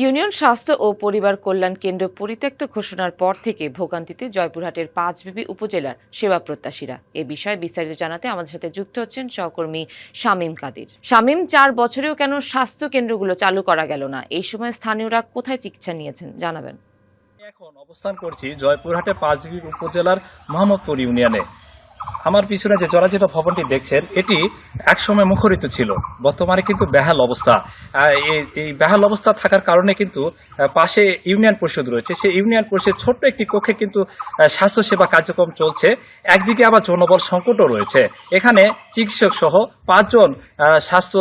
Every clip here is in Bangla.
ইউনিয়ন স্বাস্থ্য ও পরিবার কল্যাণ কেন্দ্র পরিত্যক্ত ঘোষণার পর থেকে ভোগান্তিতে জয়পুরহাটের পাঁচবিবি উপজেলার সেবা প্রত্যাশীরা। এ বিষয়ে বিস্তারিত জানাতে আমাদের সাথে যুক্ত হচ্ছেন সহকর্মী শামীম কাদির। শামীম, ৪ বছরেও কেন স্বাস্থ্য কেন্দ্রগুলো চালু করা গেল না? এই সময় স্থানীয়রা কোথায় চিকিৎসা নিয়েছেন জানাবেন। এখন অবস্থান করছি জয়পুরহাটে পাঁচবিবি উপজেলার মোহাম্মদপুর ইউনিয়নে। আমার পিছনে যে জরাজীর্ণ ভবনটি দেখছেন, এটি একসময় মুখরিত ছিল, বর্তমানে কিন্তু বেহাল অবস্থা। এই বেহাল অবস্থা থাকার কারণে কিন্তু পাশে ইউনিয়ন পরিষদ রয়েছে, সেই ইউনিয়ন পরিষদ ছোট্ট একটি কক্ষে কিন্তু স্বাস্থ্যসেবা কার্যক্রম চলছে। একদিকে আবার জনবল সংকটও রয়েছে। এখানে চিকিৎসক সহ ৫ জন স্বাস্থ্য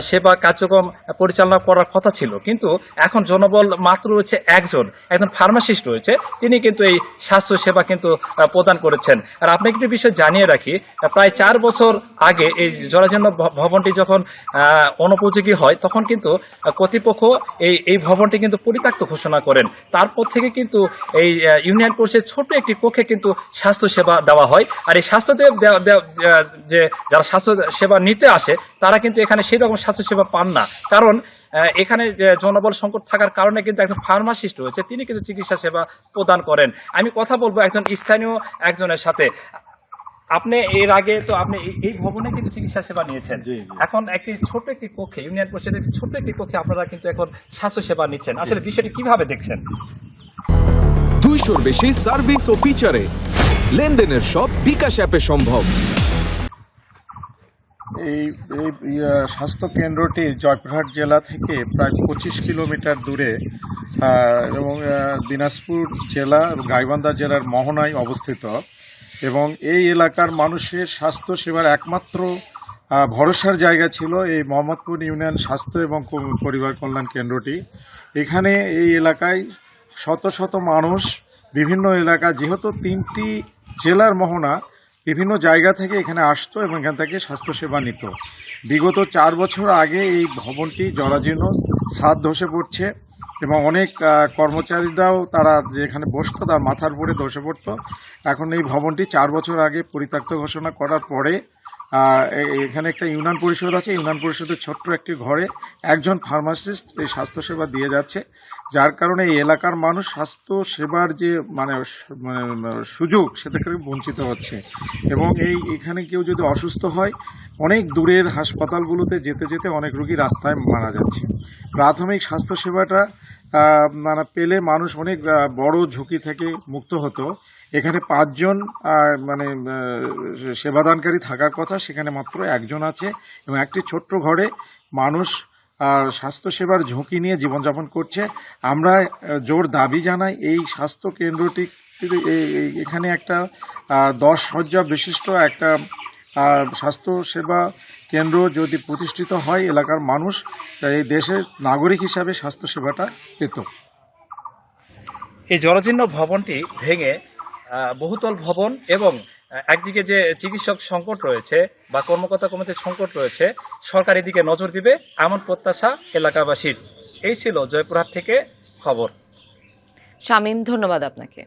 সেবা কার্যক্রম পরিচালনা করার কথা ছিল, কিন্তু এখন জনবল মাত্র রয়েছে একজন ফার্মাসিস্ট রয়েছে, তিনি কিন্তু এই স্বাস্থ্য সেবা কিন্তু প্রদান করেছেন। আর আপনাকে একটি বিষয় জানিয়ে রাখি, প্রায় ৪ বছর আগে এই জরাজীর্ণ ভবনটি যখন অনুপযোগী হয়, তখন কিন্তু কর্তৃপক্ষ এই ভবনটি কিন্তু পরিত্যক্ত ঘোষণা করেন। তারপর থেকে কিন্তু এই ইউনিয়ন পরিষদের ছোট একটি কক্ষে কিন্তু স্বাস্থ্য সেবা দেওয়া হয়। আর এই স্বাস্থ্য যে যারা স্বাস্থ্য সেবা নিতে আসে, তারা কিন্তু এখানে সেই রকম স্বাস্থ্য সেবা পান না, কারণ এখানে জনবল সংকট থাকার কারণে কিন্তু একজন ফার্মাসিস্ট রয়েছে, তিনি কিন্তু চিকিৎসা সেবা প্রদান করেন। আমি কথা বলবো একজন স্থানীয় একজনের সাথে। আপনি এর আগে তো আপনি এই ভবনে কিন্তু চিকিৎসা সেবা নিয়েছেন, এখন একটি ছোট একটি কক্ষে, ইউনিয়ন পরিষদের ছোট একটি কক্ষে আপনারা কিন্তু এখন স্বাস্থ্য সেবা নিচ্ছেন, আসলে বিষয়টি কিভাবে দেখছেন? 200-র বেশি সার্ভিস ও ফিচারে লেনদেনের সব বিকাশ অ্যাপে সম্ভব। এই স্বাস্থ্য কেন্দ্রটি জয়পুরহাট জেলা থেকে প্রায় 25 কিলোমিটার দূরে এবং দিনাজপুর জেলা গাইবান্ধা জেলার মোহনায় অবস্থিত, এবং এই এলাকার মানুষের স্বাস্থ্য সেবার একমাত্র ভরসার জায়গা ছিল এই মোহাম্মদপুর ইউনিয়ন স্বাস্থ্য এবং পরিবার কল্যাণ কেন্দ্রটি। এখানে এই এলাকায় শত শত মানুষ বিভিন্ন এলাকা, যেহেতু 3টি জেলার মোহনা, বিভিন্ন জায়গা থেকে এখানে আসতো এবং এখান থেকে স্বাস্থ্যসেবা নিত। বিগত 4 বছর আগে এই ভবনটি জরাজীর্ণ, ছাদ ধসে পড়ছে এবং অনেক কর্মচারীরাও তারা যেখানে বসতো তার মাথার উপরে ধসে পড়তো। এখন এই ভবনটি 4 বছর আগে পরিত্যক্ত ঘোষণা করার পরে এখানে একটা ইউনিয়ন পরিষদ আছে, ইউনিয়ন পরিষদের ছোট্ট একটি ঘরে একজন ফার্মাসিস্ট এই স্বাস্থ্যসেবা দিয়ে যাচ্ছে, যার কারণে এই এলাকার মানুষ স্বাস্থ্য সেবার যে সুযোগ সেটা থেকে বঞ্চিত হচ্ছে। এবং এখানে কেউ যদি অসুস্থ হয়, অনেক দূরের হাসপাতালগুলোতে যেতে যেতে অনেক রোগী রাস্তায় মারা যাচ্ছে। প্রাথমিক স্বাস্থ্যসেবাটা পেলে মানুষ অনেক বড় ঝুঁকি থেকে মুক্ত হতো। এখানে 5 জন সেবাদানকারী থাকার কথা, সেখানে মাত্র একজন আছে, এবং একটি ছোট্ট ঘরে মানুষ স্বাস্থ্যসেবার ঝুঁকি নিয়ে জীবনযাপন করছে। আমরা জোর দাবি জানাই এই স্বাস্থ্য কেন্দ্রটি, এখানে একটা 10 শয্যা বিশিষ্ট একটা স্বাস্থ্যসেবা কেন্দ্র যদি প্রতিষ্ঠিত হয়, এলাকার মানুষ এই দেশের নাগরিক হিসাবে স্বাস্থ্যসেবাটা পেত। এই জরাজীর্ণ ভবনটি ভেঙে বহুতল ভবন এবং একদিকে যে চিকিৎসক সংকট রয়েছে বা কর্মকর্তা কর্মচারীর সংকট রয়েছে, সরকার এদিকে নজর দিবে এমন প্রত্যাশা এলাকাবাসীর। এই ছিল জয়পুরহাট থেকে খবর। শামীম, ধন্যবাদ আপনাকে।